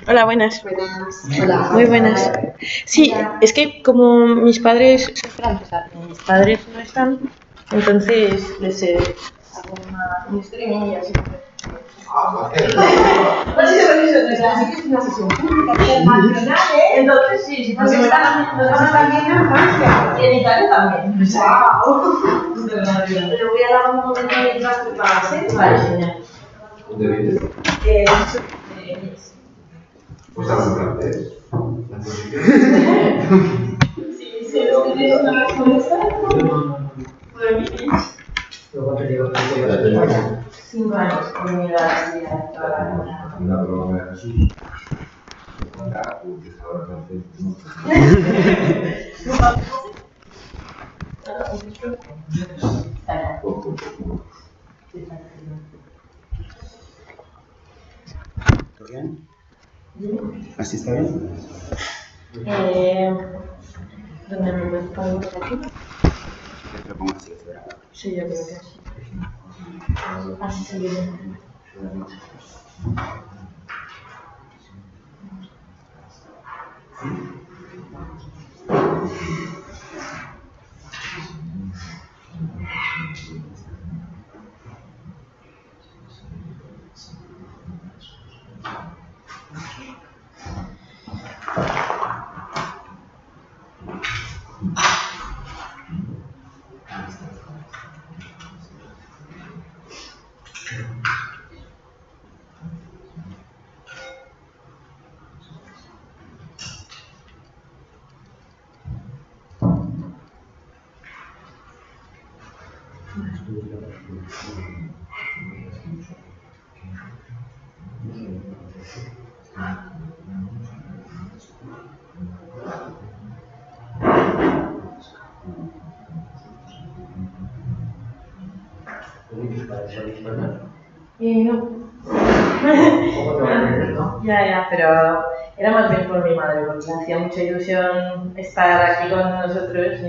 Hola, buenas. Hola. Muy buenas. Sí, es que como mis padres son franceses, mis padres no están, entonces les hago un streaming y así. Entonces sí, nos están viendo en Francia y en Italia también. ¡Wow! Le voy a dar un momento mientras preparas, ¿eh? Vale, genial. ¿Dónde vives? Pues hablas en francés. Sí, ¿tienes una respuesta? ¿Por 5 años con mi edad. Una broma de Jesús. ¿Bien? ¿Así está bien? ¿Dónde me voy a poner aquí? Te lo pongo así, ¿verdad? Sí, yo creo que sí. Así se ve bien. No. Ya, pero era más bien por mi madre, porque me hacía mucha ilusión estar aquí con nosotros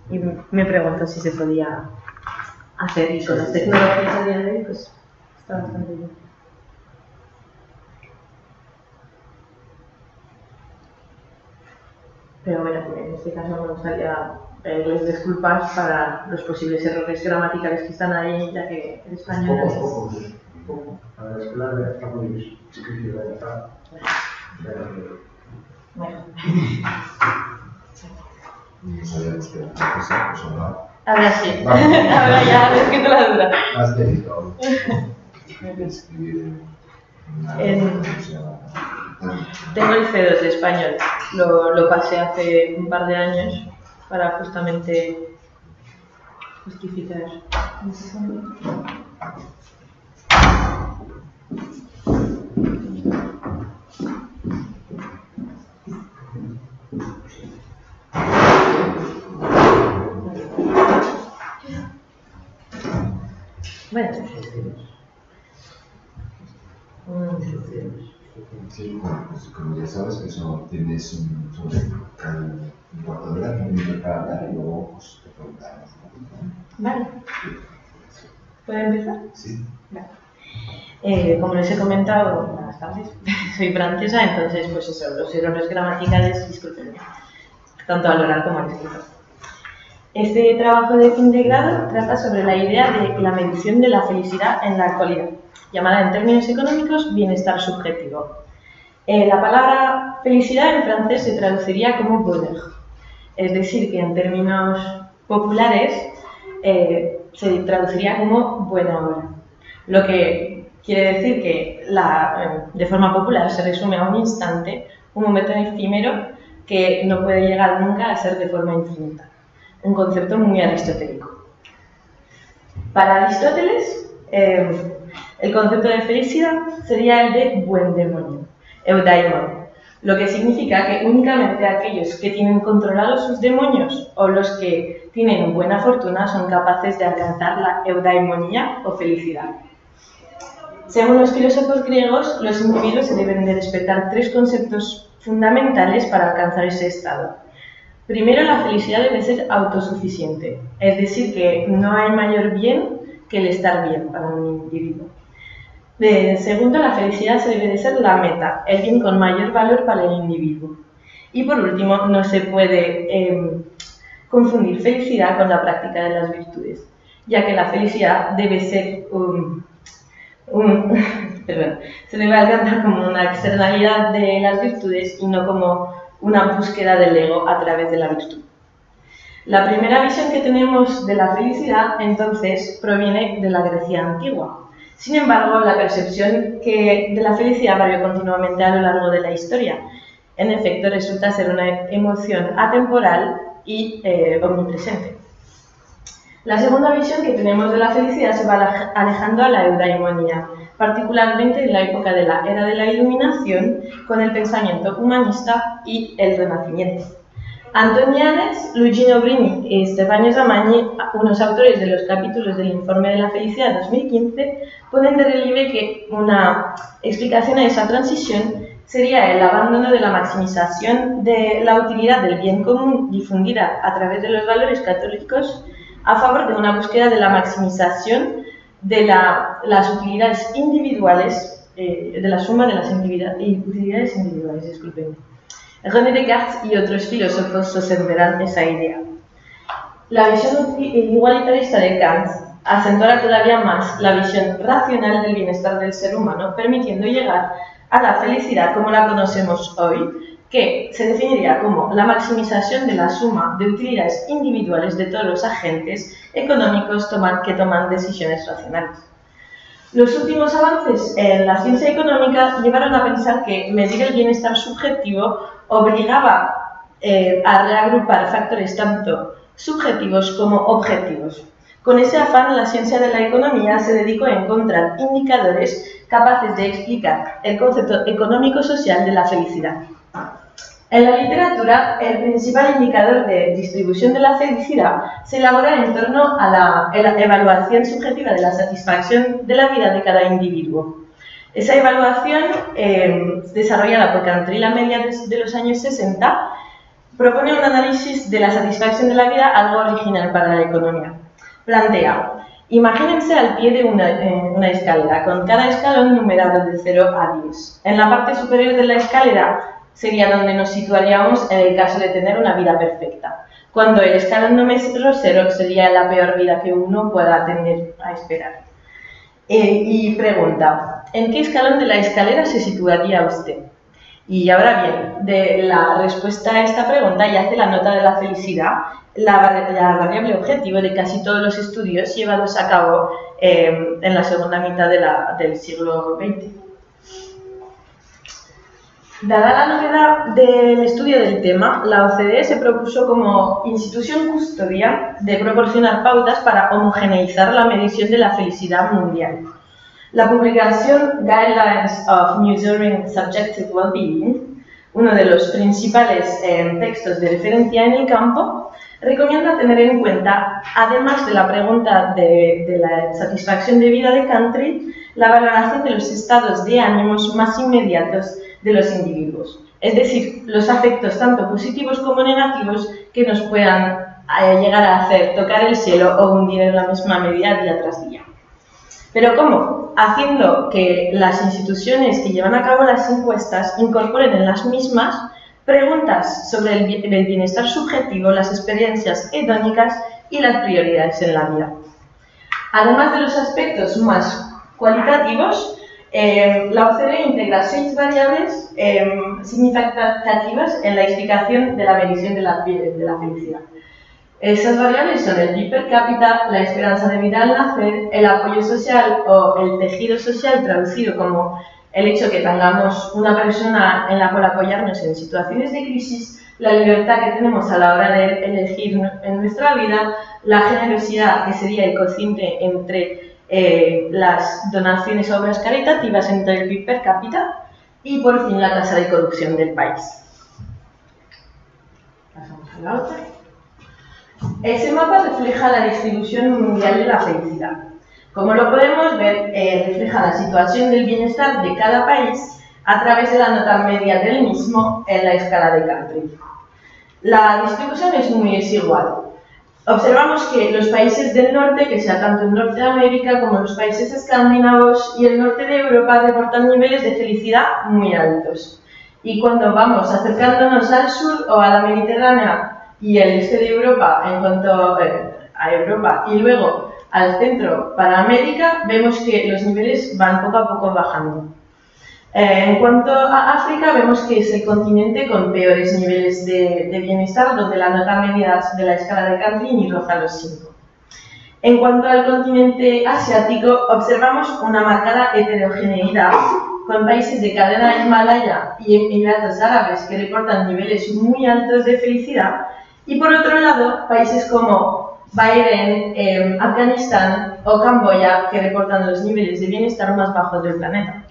y me preguntó si se podía hacer, y con las tecnologías a día de hoy, pues está bastante bien. Pero bueno, en este caso me gustaría pedirles disculpas para los posibles errores gramaticales que están ahí, ya que el español es... Poco. A ver, es clave, está muy escrito, está. Bueno. No sabíamos que era francesa, pues ahora. Ahora sí. Ahora ya les quito la duda. Has tenido que escribir en Tengo el C2 de español. Lo pasé hace un par de años para justamente justificar. Bueno. Sí, bueno, pues como ya sabes, eso tienes un cuarto de hora, 15 minutos para hablar y luego pues, te preguntamos un poquito. Vale. ¿Puedo empezar? Sí. Vale. Como les he comentado, buenas tardes, soy francesa, entonces pues eso, los errores gramaticales, discúlpenme, tanto al oral como al escrito. Este trabajo de fin de grado trata sobre la idea de la medición de la felicidad en la actualidad, llamada en términos económicos bienestar subjetivo. La palabra felicidad en francés se traduciría como bonheur, es decir, que en términos populares se traduciría como buena hora, lo que quiere decir que de forma popular se resume a un instante, un momento efímero que no puede llegar nunca a ser de forma infinita, un concepto muy aristotélico. Para Aristóteles, el concepto de felicidad sería el de buen demonio, eudaimon, lo que significa que únicamente aquellos que tienen controlados sus demonios o los que tienen buena fortuna son capaces de alcanzar la eudaimonía o felicidad. Según los filósofos griegos, los individuos deben de respetar 3 conceptos fundamentales para alcanzar ese estado. Primero, la felicidad debe ser autosuficiente, es decir, que no hay mayor bien que el estar bien para un individuo. Segundo, la felicidad se debe de ser la meta, el bien con mayor valor para el individuo. Y por último, no se puede confundir felicidad con la práctica de las virtudes, ya que la felicidad debe ser se debe alcanzar como una externalidad de las virtudes y no como una búsqueda del ego a través de la virtud. La primera visión que tenemos de la felicidad, entonces, proviene de la Grecia antigua. Sin embargo, la percepción de la felicidad varió continuamente a lo largo de la historia. En efecto, resulta ser una emoción atemporal y omnipresente. La segunda visión que tenemos de la felicidad se va alejando a la eudaimonía, particularmente en la época de la Era de la Iluminación, con el pensamiento humanista y el Renacimiento. Antonianes, Luigino Brini y Stefano Zamagni, unos autores de los capítulos del Informe de la Felicidad 2015, ponen de relieve que una explicación a esa transición sería el abandono de la maximización de la utilidad del bien común difundida a través de los valores católicos a favor de una búsqueda de la maximización de las utilidades individuales, de la suma de las utilidades individuales, disculpen. René Descartes y otros filósofos sostenderán esa idea. La visión igualitarista de Kant acentuará todavía más la visión racional del bienestar del ser humano, permitiendo llegar a la felicidad como la conocemos hoy, que se definiría como la maximización de la suma de utilidades individuales de todos los agentes económicos que toman decisiones racionales. Los últimos avances en la ciencia económica llevaron a pensar que medir el bienestar subjetivo obligaba a reagrupar factores tanto subjetivos como objetivos. Con ese afán, la ciencia de la economía se dedicó a encontrar indicadores capaces de explicar el concepto económico-social de la felicidad. En la literatura, el principal indicador de distribución de la felicidad se elabora en torno a la evaluación subjetiva de la satisfacción de la vida de cada individuo. Esa evaluación, desarrollada por Cantrell a mediados de los años 60, propone un análisis de la satisfacción de la vida, algo original para la economía. Plantea: imagínense al pie de una escalera, con cada escalón numerado de 0 a 10. En la parte superior de la escalera sería donde nos situaríamos en el caso de tener una vida perfecta. Cuando el escalón número 0 sería la peor vida que uno pueda tener a esperar. Y pregunta: ¿en qué escalón de la escalera se situaría usted? Y ahora bien, de la respuesta a esta pregunta yace la nota de la felicidad, la variable objetivo de casi todos los estudios llevados a cabo en la segunda mitad del siglo XX. Dada la novedad del estudio del tema, la OCDE se propuso como institución custodia de proporcionar pautas para homogeneizar la medición de la felicidad mundial. La publicación Guidelines of Measuring Subjective Well-Being, uno de los principales textos de referencia en el campo, recomienda tener en cuenta, además de la pregunta de la satisfacción de vida de Cantrell, la valoración de los estados de ánimos más inmediatos de los individuos, es decir, los afectos tanto positivos como negativos que nos puedan llegar a hacer tocar el cielo o hundir en la misma medida día tras día. ¿Pero cómo? Haciendo que las instituciones que llevan a cabo las encuestas incorporen en las mismas preguntas sobre el bienestar subjetivo, las experiencias hedónicas y las prioridades en la vida. Además de los aspectos más cualitativos, la OCDE integra 6 variables significativas en la explicación de la medición de la felicidad. Esas variables son el PIB per cápita, la esperanza de vida al nacer, el apoyo social o el tejido social, traducido como el hecho que tengamos una persona en la cual apoyarnos en situaciones de crisis, la libertad que tenemos a la hora de elegir en nuestra vida, la generosidad, que sería el cociente entre las donaciones a obras caritativas entre el PIB per cápita, y por fin la tasa de corrupción del país. Pasamos a la otra. Ese mapa refleja la distribución mundial de la felicidad. Como lo podemos ver, refleja la situación del bienestar de cada país a través de la nota media del mismo en la escala de Cantrell. La distribución es muy desigual. observamos que los países del norte, que sea tanto el norte de América como los países escandinavos y el norte de Europa, reportan niveles de felicidad muy altos. Y cuando vamos acercándonos al sur o a la Mediterránea y el este de Europa, en cuanto a Europa, y luego al centro para América, vemos que los niveles van poco a poco bajando. En cuanto a África, vemos que es el continente con peores niveles de bienestar, donde la nota media de la escala de Campini roza los 5. En cuanto al continente asiático, observamos una marcada heterogeneidad, con países de cadena Himalaya y Emiratos Árabes que reportan niveles muy altos de felicidad, y por otro lado, países como Bahrein, Afganistán o Camboya que reportan los niveles de bienestar más bajos del planeta.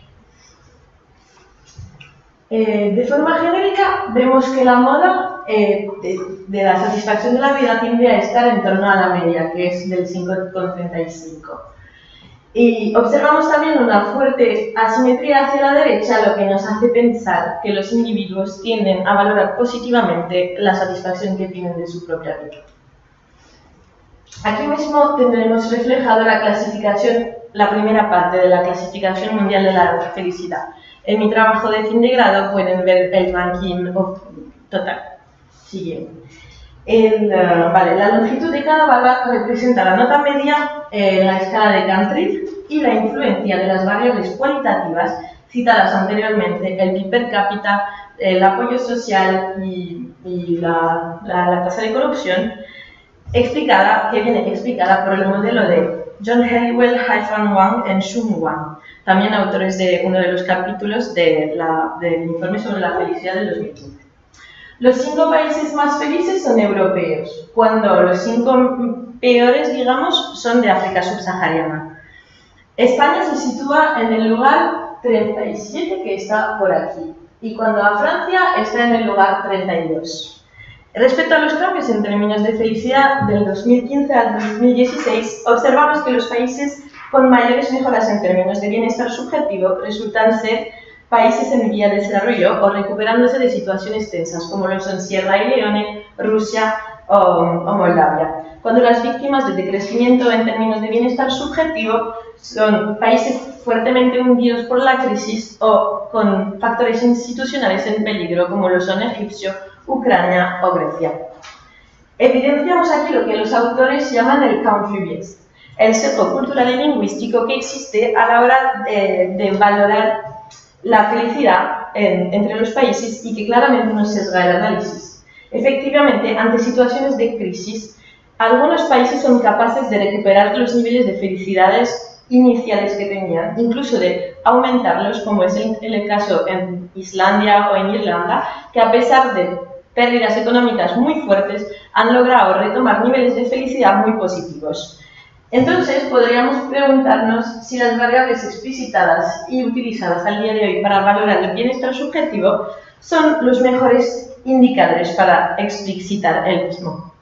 De forma genérica, vemos que la moda de la satisfacción de la vida tiende a estar en torno a la media, que es del 5,35. Y observamos también una fuerte asimetría hacia la derecha, lo que nos hace pensar que los individuos tienden a valorar positivamente la satisfacción que tienen de su propia vida. Aquí mismo tendremos reflejado la clasificación, la primera parte de la clasificación mundial de la felicidad. En mi trabajo de fin de grado pueden ver el ranking total. Siguiente. La longitud de cada barra representa la nota media en la escala de Cantrip y la influencia de las variables cualitativas citadas anteriormente, el PIB per cápita, el apoyo social y la tasa de corrupción, que viene explicada por el modelo de John Helliwell, Haifan Wang y Shun Wang, también autores de uno de los capítulos del informe sobre la felicidad del 2015. Los 5 países más felices son europeos, cuando los 5 peores, digamos, son de África subsahariana. España se sitúa en el lugar 37, que está por aquí, y cuando a Francia está en el lugar 32. Respecto a los cambios en términos de felicidad del 2015 al 2016, observamos que los países con mayores mejoras en términos de bienestar subjetivo resultan ser países en vía de desarrollo o recuperándose de situaciones tensas, como lo son Sierra Leone, Rusia o Moldavia. Cuando las víctimas del decrecimiento en términos de bienestar subjetivo son países fuertemente hundidos por la crisis o con factores institucionales en peligro, como lo son Egipcio, Ucrania o Grecia. Evidenciamos aquí lo que los autores llaman el country bias, el sesgo cultural y lingüístico que existe a la hora de valorar la felicidad entre los países y que claramente nos sesga el análisis. Efectivamente, ante situaciones de crisis, algunos países son capaces de recuperar los niveles de felicidades iniciales que tenían, incluso de aumentarlos, como es el caso en Islandia o en Irlanda, que a pesar de pérdidas económicas muy fuertes, han logrado retomar niveles de felicidad muy positivos. Entonces, podríamos preguntarnos si las variables explicitadas y utilizadas al día de hoy para valorar el bienestar subjetivo son los mejores indicadores para explicitar el mismo.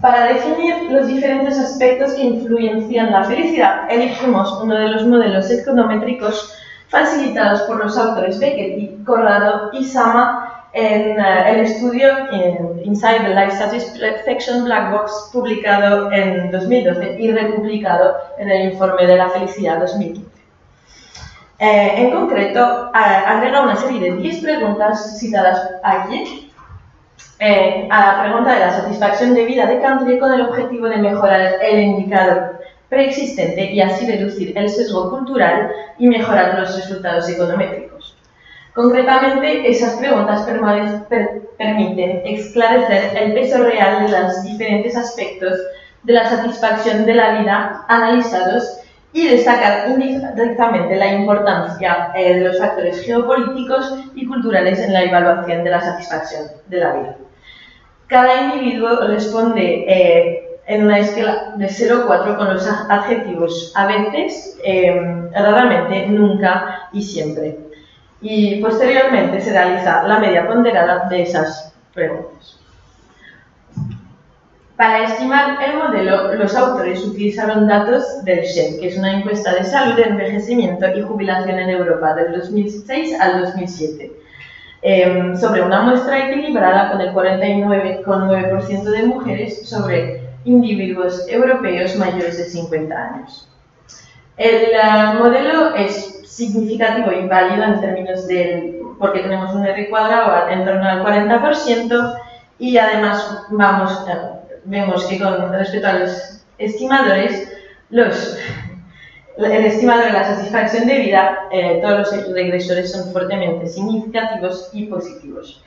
Para definir los diferentes aspectos que influencian la felicidad, elegimos uno de los modelos econométricos facilitados por los autores Beckett, Corrado y Sama en el estudio Inside the Life Satisfaction Black Box, publicado en 2012 y republicado en el informe de la felicidad 2015. En concreto, agrega una serie de 10 preguntas citadas aquí a la pregunta de la satisfacción de vida de Cantrip con el objetivo de mejorar el indicador preexistente y así reducir el sesgo cultural y mejorar los resultados econométricos. Concretamente, esas preguntas permiten esclarecer el peso real de los diferentes aspectos de la satisfacción de la vida analizados y destacar indirectamente la importancia de los factores geopolíticos y culturales en la evaluación de la satisfacción de la vida. Cada individuo responde en una escala de 0 a 4 con los adjetivos a veces, raramente, nunca y siempre. Y posteriormente se realiza la media ponderada de esas preguntas. Para estimar el modelo, los autores utilizaron datos del SHEM, que es una encuesta de salud, envejecimiento y jubilación en Europa del 2006 al 2007. sobre una muestra equilibrada con el 49,9% de mujeres sobre individuos europeos mayores de 50 años. El modelo es significativo y válido en términos porque tenemos un R cuadrado en torno al 40% y además vemos que con respecto a los estimadores, el estimador de la satisfacción de vida, todos los regresores son fuertemente significativos y positivos.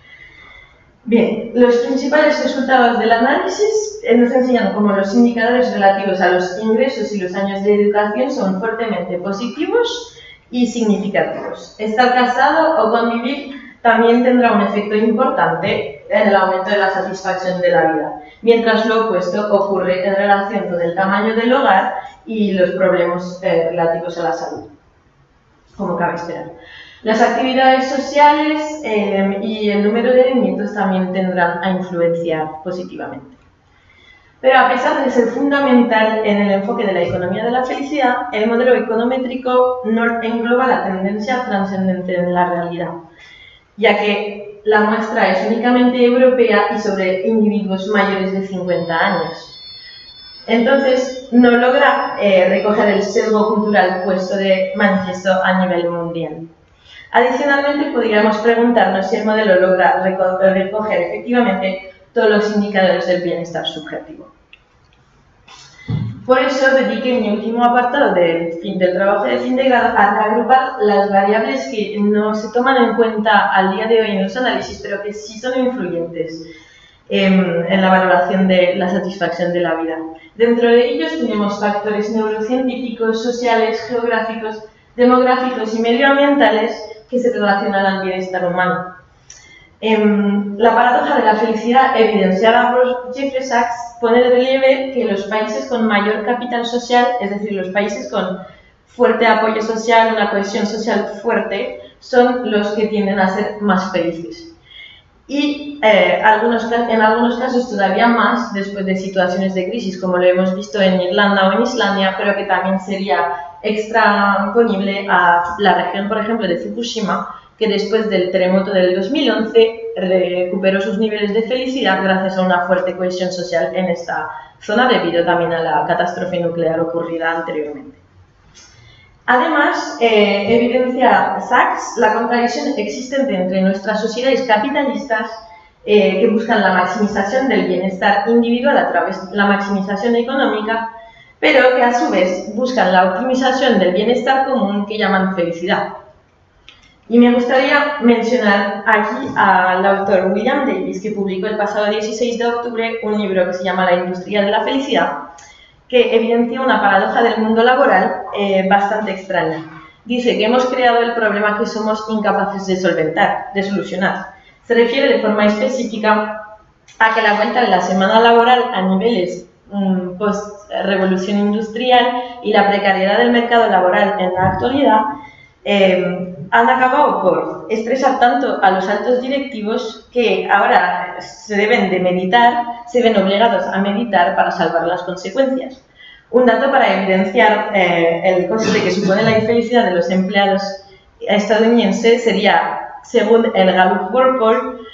Bien, los principales resultados del análisis nos enseñan cómo los indicadores relativos a los ingresos y los años de educación son fuertemente positivos y significativos. Estar casado o convivir también tendrá un efecto importante en el aumento de la satisfacción de la vida, mientras lo opuesto ocurre en relación con el tamaño del hogar y los problemas relativos a la salud, como cabe esperar. Las actividades sociales y el número de nietos también tendrán a influenciar positivamente. Pero a pesar de ser fundamental en el enfoque de la economía de la felicidad, el modelo econométrico no engloba la tendencia trascendente en la realidad, ya que la muestra es únicamente europea y sobre individuos mayores de 50 años. Entonces, no logra recoger el sesgo cultural puesto de manifiesto a nivel mundial. Adicionalmente, podríamos preguntarnos si el modelo logra recoger efectivamente todos los indicadores del bienestar subjetivo. Por eso dediqué mi último apartado del trabajo de fin de grado a agrupar las variables que no se toman en cuenta al día de hoy en los análisis, pero que sí son influyentes en la valoración de la satisfacción de la vida. Dentro de ellos tenemos factores neurocientíficos, sociales, geográficos, demográficos y medioambientales que se relacionan al bienestar humano. La paradoja de la felicidad evidenciada por Jeffrey Sachs pone de relieve que los países con mayor capital social, es decir, los países con fuerte apoyo social, una cohesión social fuerte, son los que tienden a ser más felices. Y en algunos casos todavía más después de situaciones de crisis, como lo hemos visto en Irlanda o en Islandia, pero que también sería extraponible a la región, por ejemplo, de Fukushima, que después del terremoto del 2011 recuperó sus niveles de felicidad gracias a una fuerte cohesión social en esta zona debido también a la catástrofe nuclear ocurrida anteriormente. Además, evidencia Sachs la contradicción existente entre nuestras sociedades capitalistas que buscan la maximización del bienestar individual a través de la maximización económica, pero que a su vez buscan la optimización del bienestar común que llaman felicidad. Y me gustaría mencionar aquí al autor William Davis, que publicó el pasado 16 de octubre un libro que se llama La industria de la felicidad, que evidencia una paradoja del mundo laboral bastante extraña. Dice que hemos creado el problema que somos incapaces de solventar, de solucionar. Se refiere de forma específica a que la vuelta de la semana laboral a niveles post-revolución industrial y la precariedad del mercado laboral en la actualidad han acabado por estresar tanto a los altos directivos que ahora se ven obligados a meditar para salvar las consecuencias. Un dato para evidenciar el coste que supone la infelicidad de los empleados estadounidenses sería, según el Gallup World Poll,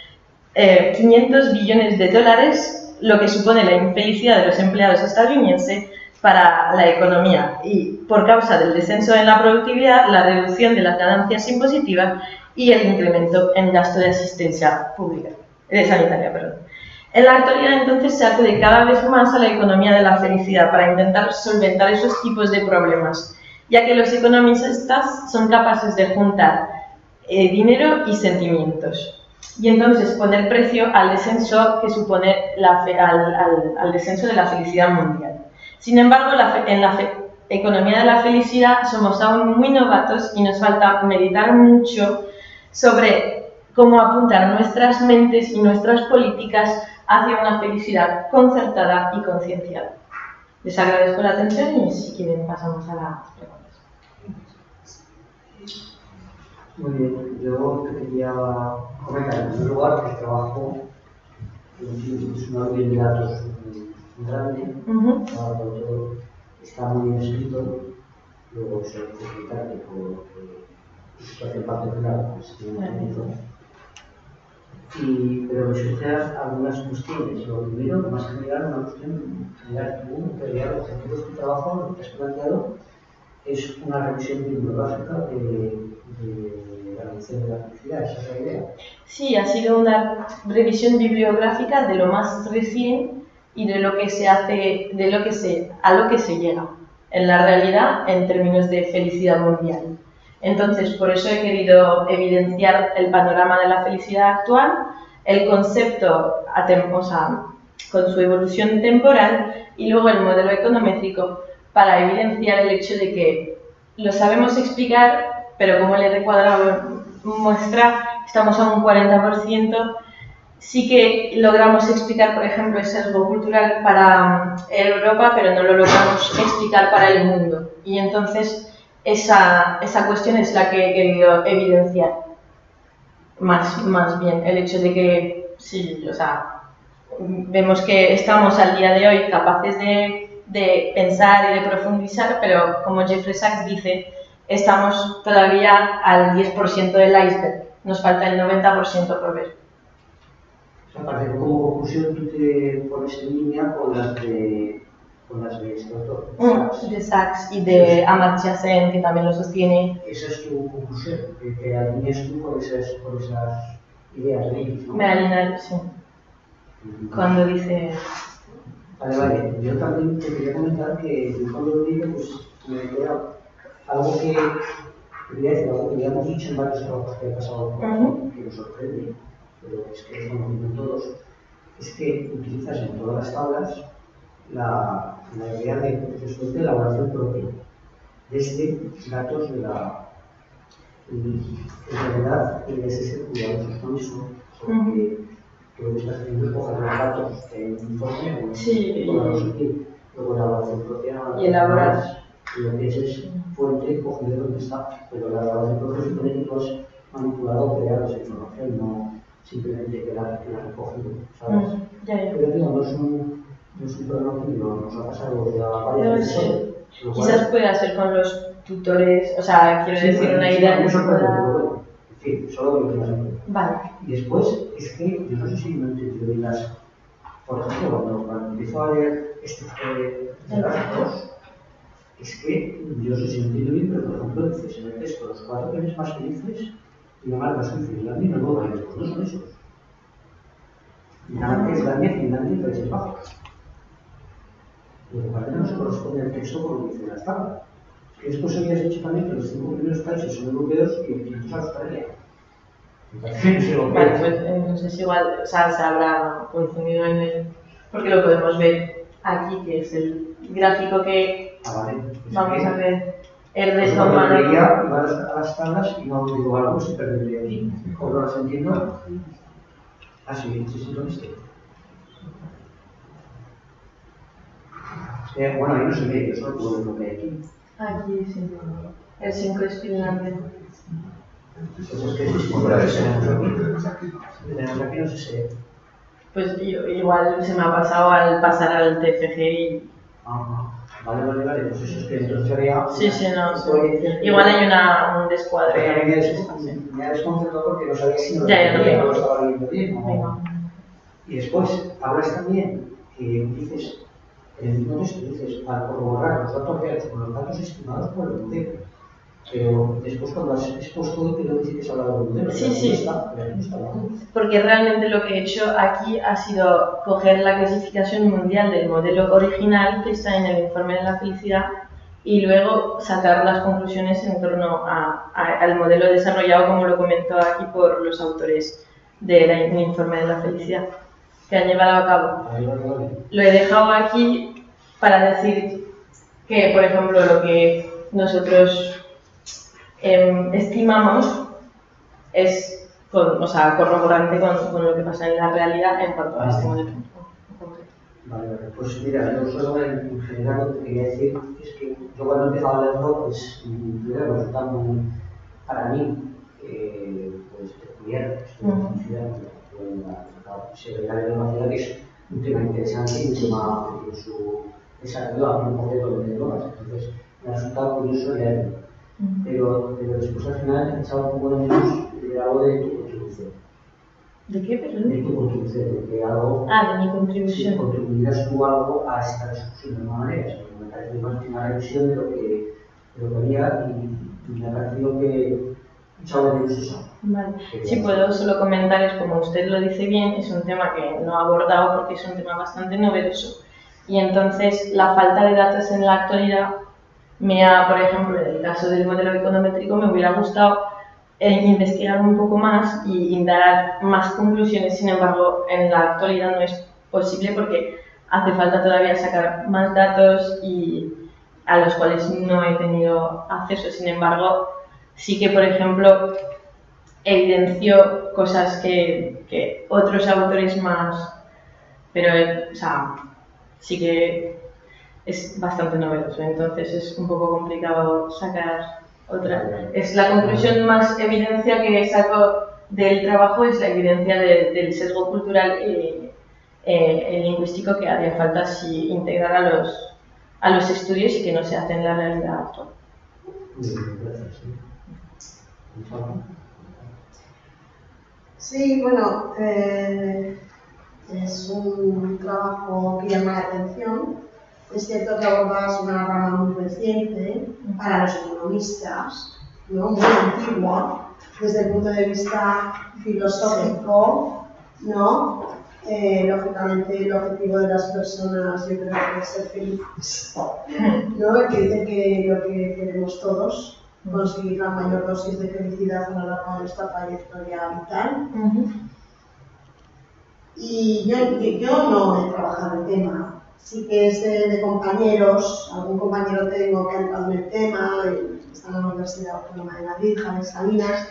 500 billones de dólares, lo que supone la infelicidad de los empleados estadounidenses para la economía y, por causa del descenso en la productividad, la reducción de las ganancias impositivas y el incremento en gasto de asistencia pública, sanitaria. En la actualidad, entonces, se acude cada vez más a la economía de la felicidad para intentar solventar esos tipos de problemas, ya que los economistas son capaces de juntar dinero y sentimientos. Y entonces poner precio al descenso que supone al descenso de la felicidad mundial. Sin embargo, en la economía de la felicidad somos aún muy novatos y nos falta meditar mucho sobre cómo apuntar nuestras mentes y nuestras políticas hacia una felicidad concertada y concienciada. Les agradezco la atención y si quieren pasamos a las preguntas. Muy bien, yo te quería comentar en primer lugar que el trabajo es una orden de datos muy grande, todo está muy bien escrito, luego solo felicitarte por tu situación particular, pues tiene un poquito, pero me suceden algunas cuestiones. Lo primero, más general, una cuestión general. Tú, en realidad, el objetivo de tu trabajo, lo que te has planteado, es una revisión bibliográfica de la mención de la felicidad. ¿Esa es la idea? Sí, ha sido una revisión bibliográfica de lo más recién y de lo que se hace, a lo que se llega en la realidad en términos de felicidad mundial. Entonces, por eso he querido evidenciar el panorama de la felicidad actual, el concepto, o sea, con su evolución temporal, y luego el modelo econométrico para evidenciar el hecho de que lo sabemos explicar, pero como el R cuadrado muestra, estamos a un 40%, sí que logramos explicar, por ejemplo, el sesgo cultural para Europa, pero no lo logramos explicar para el mundo. Y entonces esa cuestión es la que he querido evidenciar. Más bien, el hecho de que, sí, o sea, vemos que estamos al día de hoy capaces de pensar y de profundizar, pero como Jeffrey Sachs dice, estamos todavía al 10% del iceberg, nos falta el 90% por ver. Aparte, como conclusión, tú te pones en línea con las de este autor. De Sachs y de Amartya Sen, que también lo sostiene. Esa es tu conclusión, que te alineas tú con esas ideas de ellos, ¿no? Me alineo, sí. Cuando dice... Vale. Yo también te quería comentar que yo cuando lo digo, pues me queda algo que quería decir, algo que ya hemos dicho en varios trabajos que he pasado por aquí, que nos sorprende, pero es que lo conocen todos, es que utilizas en todas las tablas la idea de elaboración propia, desde datos de la enfermedad y desde ser cuidadosos con eso, porque lo que estás haciendo es coger los datos de un informe y ponerlos aquí, luego elaboración propia y elaborar. Y lo que es fuente cogido donde está, pero la elaboración propia supone que tú has manipulado o creado esa información, no simplemente que la recogido, ¿sabes? Pero digo, no es un problema que nos ha pasado ya varias veces. Quizás pueda ser con los tutores, o sea, quiero decir una idea que no pueda... En fin, solo lo que más ejemplo. Vale. Y después, es que yo no sé si no he entendido bien por ejemplo, cuando empiezo a leer este datos, es que yo no sé si no entiendo bien, pero por ejemplo, dices en el texto, los 4 países más felices, Dinamarca, Suiza, Finlandia y Noruega, y después no son esos. Dinamarca, Islandia, Finlandia y Países Bajos. Lo que parece no se corresponde al texto con lo que dice la tabla. Que después habías dicho también que los 5 primeros países son europeos y el quinto es Australia. Vale, pues entonces igual, o sea, se habrá confundido en el... Porque lo podemos ver aquí, que es el gráfico que vamos a ver. El de Tomás. Yo iba a las tablas y no digo algo, se perdería aquí. ¿Cómo lo has entendido? Ah, sí, lo viste. Bueno, ahí no se ve, yo solo puedo ver lo que hay aquí. Aquí sí, el 5 es Finlandia. Entonces, ¿qué tenemos aquí? Tenemos aquí, no sé si... Pues igual se me ha pasado al pasar al TFG y... Vale, pues eso es que entonces sería... Sí, no, igual hay un descuadre. Me ha desconcertado porque no sabía si no lo estaba leyendo bien o no. Y después, hablas también que dices, en el mismo texto dices, para corroborar los datos reales con los datos estimados por el modelo. Pero después cuando has expuesto todo, te lo dice que se ha hablado del modelo. Sí. Porque realmente lo que he hecho aquí ha sido coger la clasificación mundial del modelo original que está en el informe de la felicidad y luego sacar las conclusiones en torno al modelo desarrollado, como lo comentó aquí por los autores del informe de la felicidad que han llevado a cabo. Lo he dejado aquí para decir que, por ejemplo, lo que nosotros estimamos es corroborante con lo que pasa en la realidad en cuanto a este modelo. Vale, pues mira, yo solo en general lo que quería decir es que yo cuando he empezado a leerlo, pues me resulta muy, para mí, pues peculiar, se ve la bibliografía que es un tema interesante y un tema que su desarrollo a un modelo de drogas, entonces me ha resultado curioso leerlo. Pero después al final he echado un poco de menos de algo de tu contribución. ¿De qué, perdón? De tu contribución, de que algo... Ah, de mi Si contribución. contribuirás tú algo a esta discusión de alguna manera, o sea, me parece más una revisión de lo que había y me ha parecido que echaba de menos eso. Vale. Si puedo solo comentar, es como usted lo dice bien, es un tema que no ha abordado porque es un tema bastante novedoso. Y entonces la falta de datos en la actualidad me ha, por ejemplo, en el caso del modelo econométrico, me hubiera gustado investigar un poco más y indagar más conclusiones. Sin embargo, en la actualidad no es posible porque hace falta todavía sacar más datos y a los cuales no he tenido acceso. Sin embargo, sí que, por ejemplo, evidenció cosas que otros autores más, pero o sea, sí que es bastante novedoso, entonces es un poco complicado sacar otra. Es la conclusión más evidencia que saco del trabajo, es la evidencia del sesgo cultural lingüístico que haría falta si integrar a los estudios y que no se hace en la realidad actual. Sí, bueno, es un trabajo que llama la atención. Es cierto que abordas una rama muy reciente para los economistas, ¿no? Muy antigua, desde el punto de vista filosófico, ¿no? Lógicamente, el objetivo de las personas, yo creo que es ser felices, ¿no? Que dice que lo que queremos todos, conseguir la mayor dosis de felicidad a lo largo de nuestra trayectoria vital. Y yo no he trabajado el tema, sí que es de compañeros, algún compañero tengo que ha entrado en el tema, está en la Universidad Autónoma de Madrid, Javier Salinas,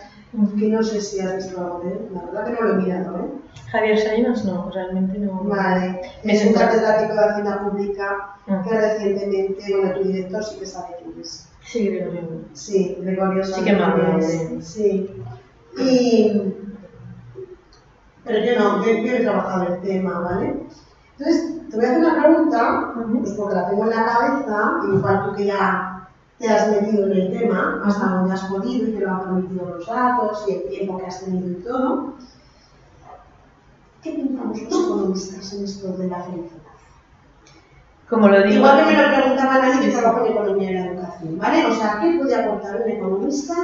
que no sé si has visto algo de él, la verdad que no lo he mirado, ¿eh? Javier Salinas no, realmente no. Vale, es un catedrático de Hacienda Pública que recientemente, bueno, tu director sí que sabe quién es. Sí, Gregorio. Sí, Gregorio Sí que me ha hablado de Salinas. Sí. Pero yo no, yo he trabajado el tema, ¿vale? Entonces, te voy a hacer una pregunta, pues porque la tengo en la cabeza, igual tú que ya te has metido en el tema, hasta donde has podido y te lo han permitido los datos y el tiempo que has tenido y todo. ¿Qué pensamos los economistas en esto de la felicidad? Como lo digo. Igual que me lo preguntaban a mí que trabajo en economía y la educación, ¿vale? O sea, ¿qué puede aportar un economista?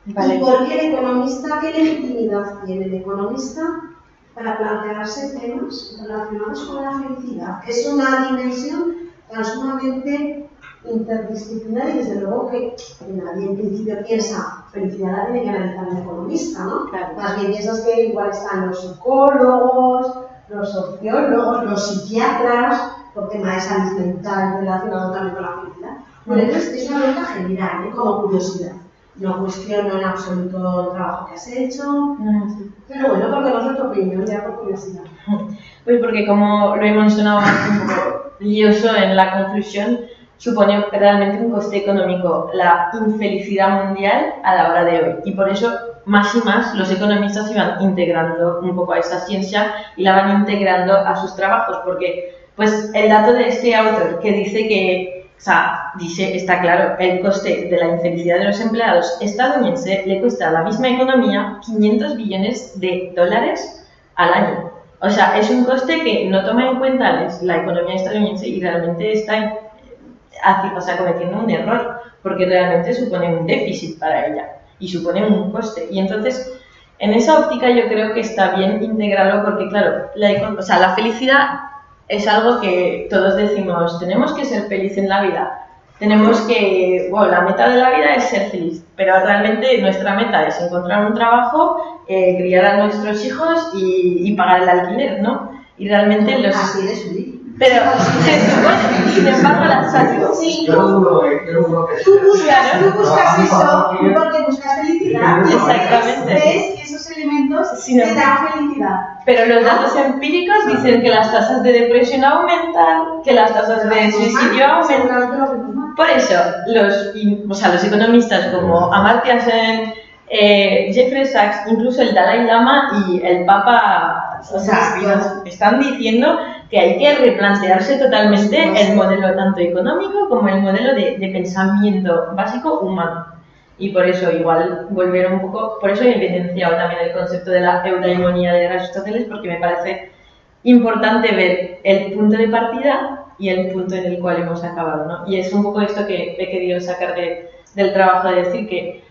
Vale. ¿Y por qué el economista, qué legitimidad tiene el economista para plantearse temas relacionados con la felicidad? Es una dimensión tan sumamente interdisciplinar y desde luego que nadie en principio piensa felicidad la tiene que analizar un economista, ¿no? Claro. Más bien piensas que igual están los psicólogos, los sociólogos, los psiquiatras, por tema de salud mental relacionado también con la felicidad. Bueno, entonces es una pregunta general, como curiosidad. No cuestiono en absoluto el trabajo que has hecho, pero bueno, porque no es tu opinión, ya por curiosidad. Pues porque como lo he mencionado un poco lioso en la conclusión, supone realmente un coste económico la infelicidad mundial a la hora de hoy. Y por eso, más y más, los economistas se van integrando un poco a esta ciencia y la van integrando a sus trabajos, porque pues el dato de este autor que dice que, o sea, dice, está claro, el coste de la infelicidad de los empleados estadounidenses le cuesta a la misma economía 500 billones de dólares al año. O sea, es un coste que no toma en cuenta la economía estadounidense y realmente está cometiendo un error, porque realmente supone un déficit para ella y supone un coste. Y entonces, en esa óptica yo creo que está bien integrarlo porque, claro, la felicidad es algo que todos decimos, tenemos que ser felices en la vida, tenemos que, bueno, la meta de la vida es ser feliz, pero realmente nuestra meta es encontrar un trabajo, criar a nuestros hijos y pagar el alquiler, ¿no? Y realmente los... Así de feliz. Pero se supone, sin embargo, las salud. Sí, Yo no dudo que tú buscas eso porque buscas felicidad. Exactamente. Ves que esos elementos te dan felicidad. Pero los datos empíricos dicen que las tasas de depresión aumentan, que las tasas de suicidio aumentan. Por eso, los economistas como Amartya Sen, Jeffrey Sachs, incluso el Dalai Lama y el Papa, están diciendo que hay que replantearse totalmente el modelo tanto económico como el modelo de pensamiento básico humano. Y por eso, igual, volver un poco, por eso he evidenciado también el concepto de la eudaimonía de Aristóteles, porque me parece importante ver el punto de partida y el punto en el cual hemos acabado, ¿no? Y es un poco esto que he querido sacar del trabajo, de decir que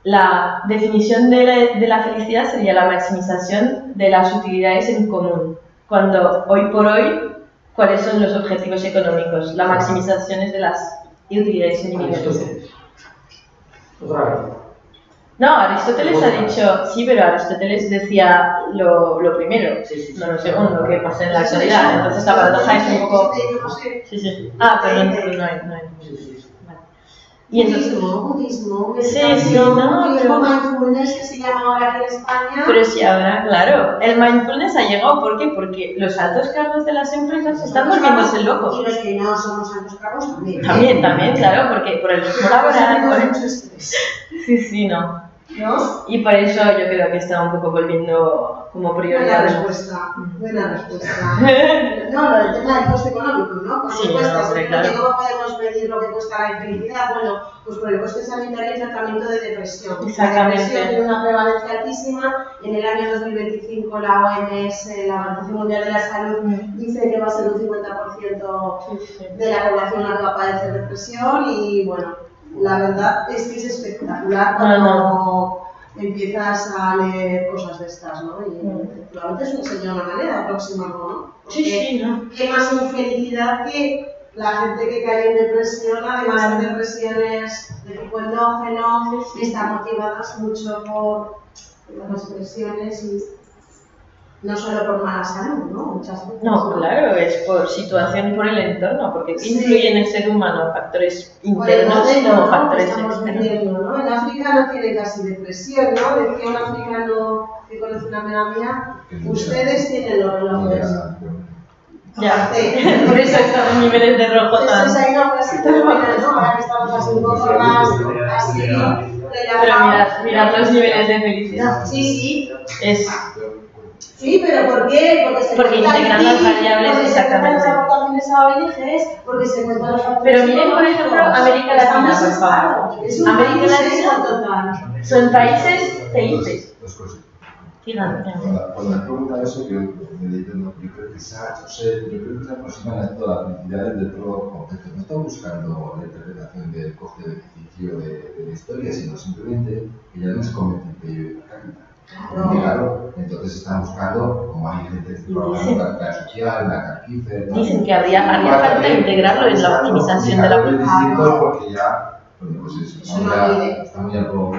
la definición de la felicidad sería la maximización de las utilidades en común, cuando hoy por hoy, ¿cuáles son los objetivos económicos? La maximización es de las utilidades individuales. Otra vez. No, Aristóteles ha dicho, sí, pero Aristóteles decía lo primero, no lo segundo, que pasa en la actualidad. Entonces la paradoja es un poco... Sí, sí. Ah, pero no hay. Vale. Y entonces... Budismo, sí, no, pero... mindfulness que se llama ahora aquí en España. Pero sí, ahora, claro, el mindfulness ha llegado, ¿por qué? Porque los altos cargos de las empresas están volviéndose locos. Y los que no somos altos cargos también. También, claro, porque por el ritmo laboral... Sí, no. ¿No? Y por eso yo creo que está un poco volviendo como prioridad. Buena respuesta. No, lo del tema del coste económico, ¿no? ¿Cuánto Sí, cuesta? hombre, claro. ¿Cómo podemos medir lo que cuesta la infelicidad? Bueno, pues por el coste sanitario y tratamiento de depresión. Exactamente. La depresión tiene una prevalencia altísima. En el año 2025 la OMS, la Organización Mundial de la Salud, dice que va a ser un 50% de la población la que va a padecer depresión y bueno, la verdad es que es espectacular cuando empiezas a leer cosas de estas, ¿no? Y efectivamente es un sello de una manera aproximarlo, ¿no? Porque Sí, ¿no? qué más infelicidad que la gente que cae en depresión, además de depresiones de tipo endógeno, están motivadas mucho por las presiones y no solo por mala salud, ¿no? Muchas veces. No, claro, es por situación, por el entorno, porque ¿qué influye en el ser humano? Factores internos o factores externos. ¿no? En África no tiene casi depresión, ¿no? Decía un africano que conoce una amiga mía, ustedes tienen los relojes. Ya, por eso estamos niveles de rojo tan... Eso es ahí una frasita buena, ¿no? Ahora que estamos así un poco más así... Pero mirad los niveles de felicidad. Sí. Es... Sí, pero ¿por qué? Porque integran las variables, exactamente. Porque se cuentan los factores. Pero miren, por ejemplo, América Latina, por favor. América Latina son países felices. Cuando me pregunta eso, yo creo que se aproximan a toda la felicidad desde otro concepto. No están buscando la interpretación del coste-beneficio de la historia, sino simplemente que ya no se convierte en PIB per cápita. Claro, entonces están buscando, como hay gente que trabaja en la social, la carquife. Dicen que haría falta integrarlo en la optimización de la política. Porque ya, bueno, pues eso, está muy algo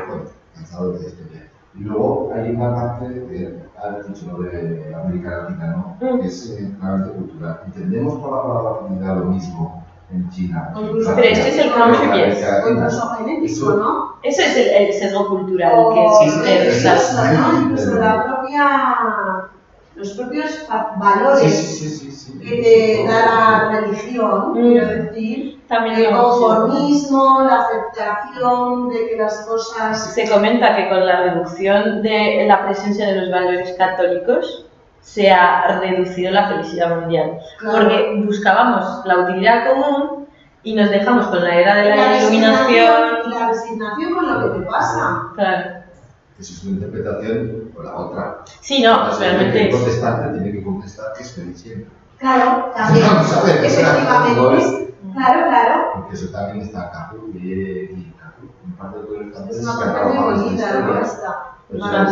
cansado de esto ya. Y luego hay una parte que ha dicho lo de América Latina, ¿no? Que es claramente cultural. Entendemos por la palabra felicidad lo mismo en China. Pero este es el conscious. Incluso genético, ¿no? Eso es el sesgo cultural que existe. Incluso los propios valores que te da la religión, quiero decir, el conformismo, la aceptación de que las cosas... Se comenta que con la reducción de la presencia de los valores católicos se ha reducido la felicidad mundial, porque buscábamos la utilidad común y nos dejamos con la era de la iluminación. Y la resignación con lo que te pasa. Claro. Eso es una interpretación o la otra. Sí, no, realmente. El protestante tiene que contestar que es feliz siempre. Claro, también. Efectivamente. Claro. Porque eso también está Caput y Caput. En parte de todo el es una parte muy bonita, ¿no? Para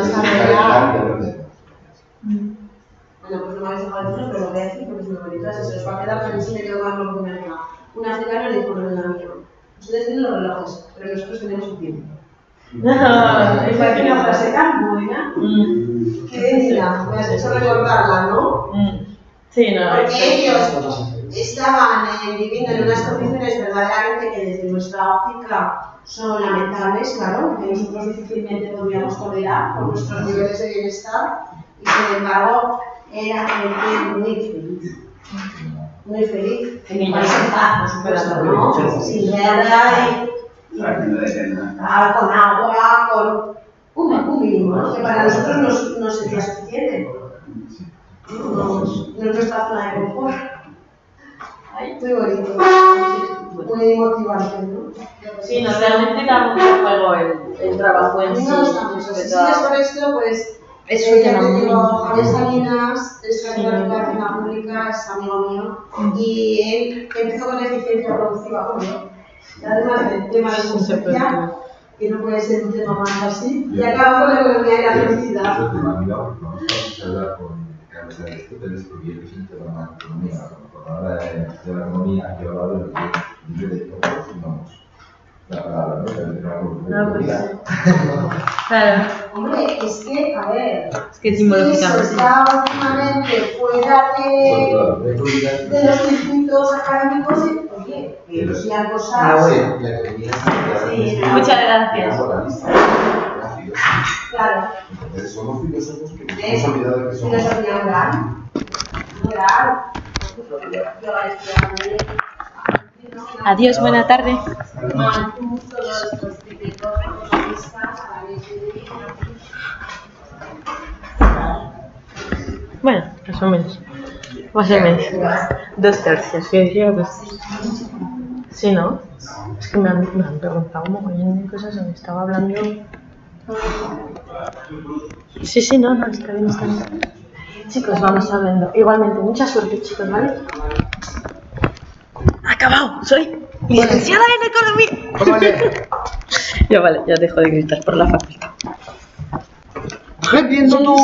Bueno, pues no me habéis dejado decirlo, pero lo voy a decir porque es muy bonito. Se os va a quedar también si me quedo más lo que me diga. Un africano le dijo a un amigo: ustedes tienen los relojes, pero nosotros tenemos el tiempo. Es una frase tan buena que decía, me has hecho recordarla, ¿no? Sí, no. Porque ellos estaban viviendo en unas condiciones verdaderamente que desde nuestra óptica son lamentables, claro, que nosotros difícilmente podríamos tolerar por nuestros niveles de bienestar, y sin embargo era gente muy feliz. Muy feliz, en paz, por supuesto, ¿no? Sin guerra con agua, con un mínimo, que para nosotros no sería suficiente. No es nuestra zona de confort. Muy bonito, muy motivante, ¿no? Sí, no, realmente da mucho juego el trabajo en sí. No obstante, si sigues por esto, pues Es un tema muy Javier Salinas es catedrático de Hacienda Pública, es amigo mío, y él empezó con eficiencia productiva, bueno, y además del tema de justicia, que no puede ser un tema más así, y acabó con la economía y la felicidad. Yo te imagino, no vamos a hablar con Carlos de Aristóteles, porque él es un tema más de economía. Cuando habla de la economía, yo hablo de lo que libre de todos, vamos. La palabra, ¿no? No, pues claro. Hombre, es que, a ver, Es que etimológicamente. eso está últimamente fuera de los circuitos académicos y, oye, decían cosas. Sí, muchas gracias. Claro. Entonces somos filósofos que nos hemos olvidado de que somos. Filosofía moral. Yo Adiós, buena tarde. Bueno, más o menos. Más o menos. 2 tercios, sí, decía 2 tercios. Sí, ¿no? Es que me han preguntado un montón de cosas, me estaba hablando. Sí, no, está bien, está bien. Chicos, vamos hablando. Igualmente, mucha suerte, chicos, ¿vale? ¡Acabado! Soy licenciada en economía. Ya vale, ya dejo de gritar por la facultad. Repitiendo tú.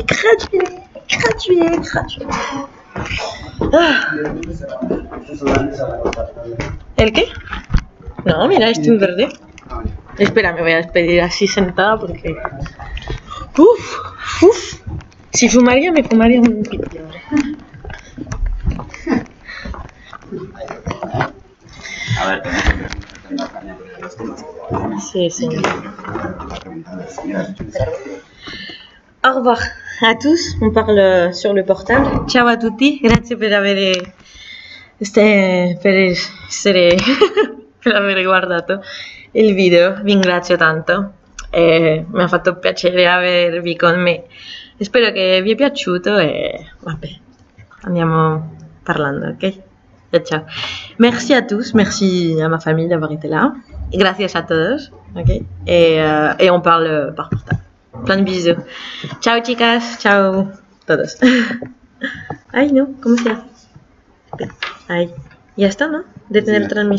Gradué. ¿El qué? No, mira, estoy en verde. Espera, me voy a despedir así sentada porque... Uf. Si fumaría, me fumaría un pitillo ahora. A ver, tengo que Sí. Au revoir à tous, on parle sur le portable. Ciao a tutti, grazie per aver guardato il video, vi ringrazio tanto, mi ha fatto piacere avervi con me, spero che vi è piaciuto e vabbè, andiamo parlando, ok? Ciao. Merci à tous, merci à ma famille d'avoir été là, et gracias a todos, ok? Et on parle par portable. Plein de bisous. Ciao chicas, ciao todos. Ay, no, ¿cómo se hace? Ay, ya está, ¿no? Detener transmisión.